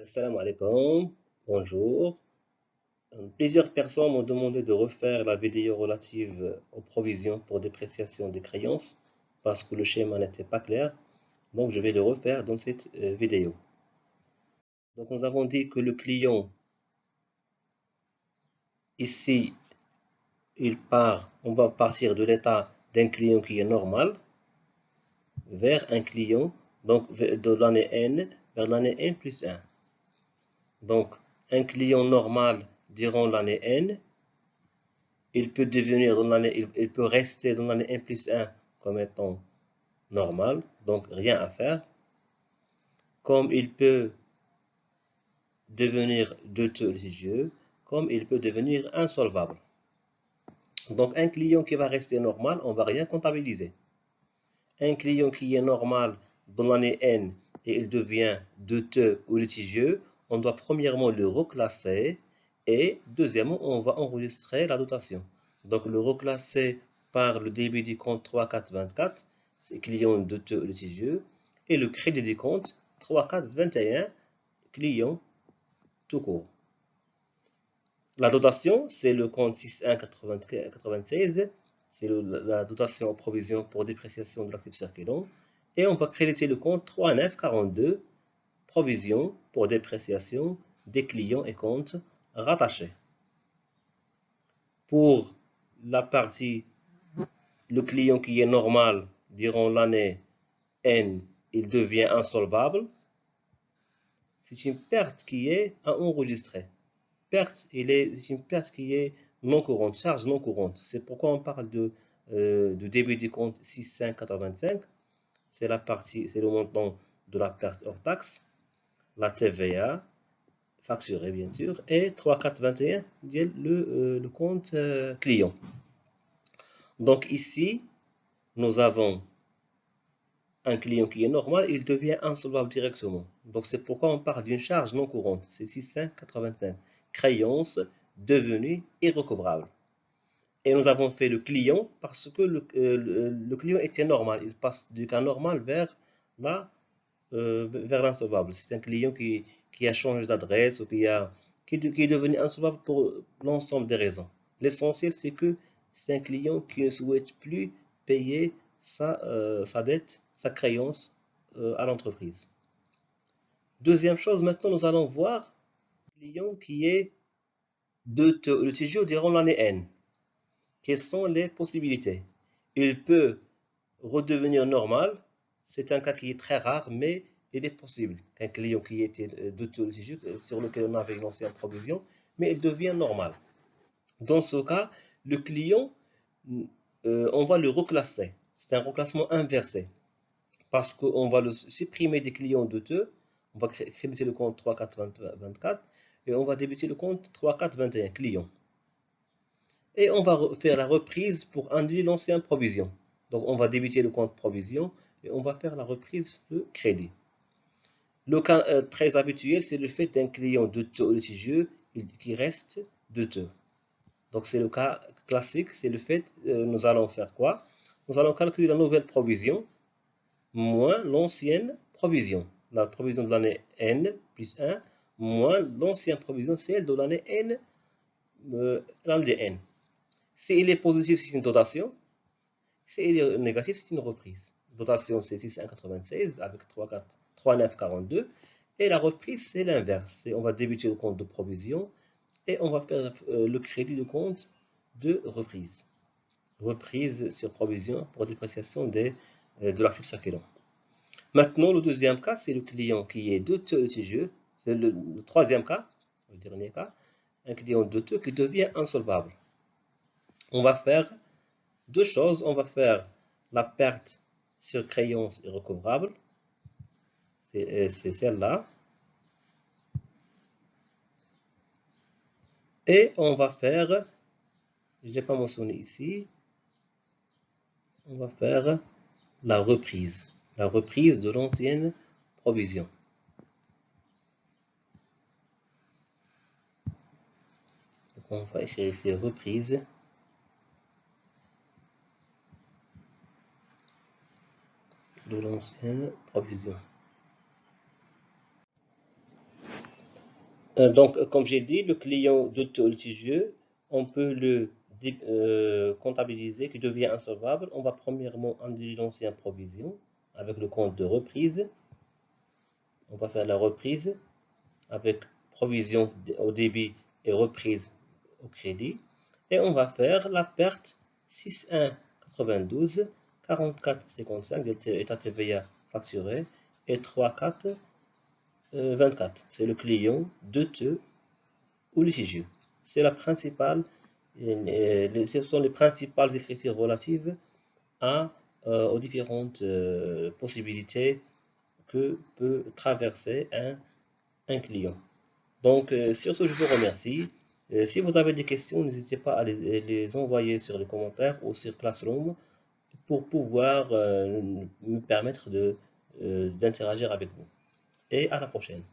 Assalamu alaikum, bonjour. Plusieurs personnes m'ont demandé de refaire la vidéo relative aux provisions pour dépréciation des créances parce que le schéma n'était pas clair. Donc je vais le refaire dans cette vidéo. Donc nous avons dit que le client ici, on va partir de l'état d'un client qui est normal vers un client, donc de l'année n vers l'année n plus 1. Donc un client normal durant l'année n, il peut devenir il peut rester dans l'année n plus 1 comme étant normal, donc rien à faire. Comme il peut devenir douteux litigieux, comme il peut devenir insolvable. Donc un client qui va rester normal, on ne va rien comptabiliser. Un client qui est normal dans l'année n et il devient douteux ou litigieux, on doit premièrement le reclasser et deuxièmement, on va enregistrer la dotation. Donc le reclasser par le débit du compte 3424, c'est client douteux ou litigieux, et le crédit du compte 3421, client tout court. La dotation, c'est le compte 6196, c'est la dotation en provision pour dépréciation de l'actif circulant. Et on va créditer le compte 3942, provision pour dépréciation des clients et comptes rattachés. Pour la partie, le client qui est normal durant l'année N, il devient insolvable. C'est une perte qui est à enregistrer. C'est une perte qui est non courante, charge non courante. C'est pourquoi on parle de débit du compte 6585. C'est le montant de la perte hors taxe, la TVA, facturée bien sûr, et 3421, le compte client. Donc ici, nous avons un client qui est normal, il devient insolvable directement. Donc c'est pourquoi on parle d'une charge non courante. C'est 6585. Créance devenue irrecouvrable. Et nous avons fait le client parce que le client était normal. Il passe du cas normal vers l'insolvable. C'est un client qui a changé d'adresse ou qui est devenu insolvable pour l'ensemble des raisons. L'essentiel, c'est que c'est un client qui ne souhaite plus payer sa dette, sa créance à l'entreprise. Deuxième chose, maintenant, nous allons voir le client qui est le TGO durant l'année N. Quelles sont les possibilités? Il peut redevenir normal. C'est un cas qui est très rare, mais il est possible qu'un client qui était sur lequel on avait lancé une provision, mais il devient normal. Dans ce cas, le client, on va le reclasser. C'est un reclassement inversé. Parce qu'on va le supprimer des clients douteux. On va créditer le compte 3424 et on va débiter le compte 3421 clients. Et on va faire la reprise pour annuler l'ancienne provision. Donc on va débiter le compte provision et on va faire la reprise de crédit. Le cas très habituel, c'est le fait d'un client douteux ou litigieux qui reste douteux. Donc c'est le cas classique, c'est le fait, nous allons faire quoi? Nous allons calculer la nouvelle provision moins l'ancienne provision. La provision de l'année N plus 1 moins l'ancienne provision, celle de l'année N, l'année N. S'il est positif, c'est une dotation. S'il est négatif, c'est une reprise. Dotation, c'est 696 avec 3942. Et la reprise, c'est l'inverse. On va débuter le compte de provision et on va faire le crédit de compte de reprise. Reprise sur provision pour dépréciation de l'actif circulant. Maintenant, le deuxième cas, c'est le client qui est douteux litigieux. C'est le troisième cas, le dernier cas, un client douteux qui devient insolvable. On va faire deux choses. On va faire la perte sur créance irrecouvrable. C'est celle-là. Et on va faire, je n'ai pas mentionné ici, on va faire la reprise de l'ancienne provision. Donc on va écrire ici reprise de l'ancienne provision. Donc, comme j'ai dit, le client de taux litigieux, on peut le comptabiliser qui devient insolvable. On va premièrement annuler l'ancienne provision avec le compte de reprise. On va faire la reprise avec provision au débit et reprise au crédit. Et on va faire la perte 6,192, 44,55 état TVA facturé et 3,424. C'est le client douteux ou litigieux. C'est la principale, ce sont les principales écritures relatives aux différentes possibilités que peut traverser un client. Donc, sur ce, je vous remercie. Si vous avez des questions, n'hésitez pas à les envoyer sur les commentaires ou sur Classroom pour pouvoir me permettre d'interagir avec vous. Et à la prochaine.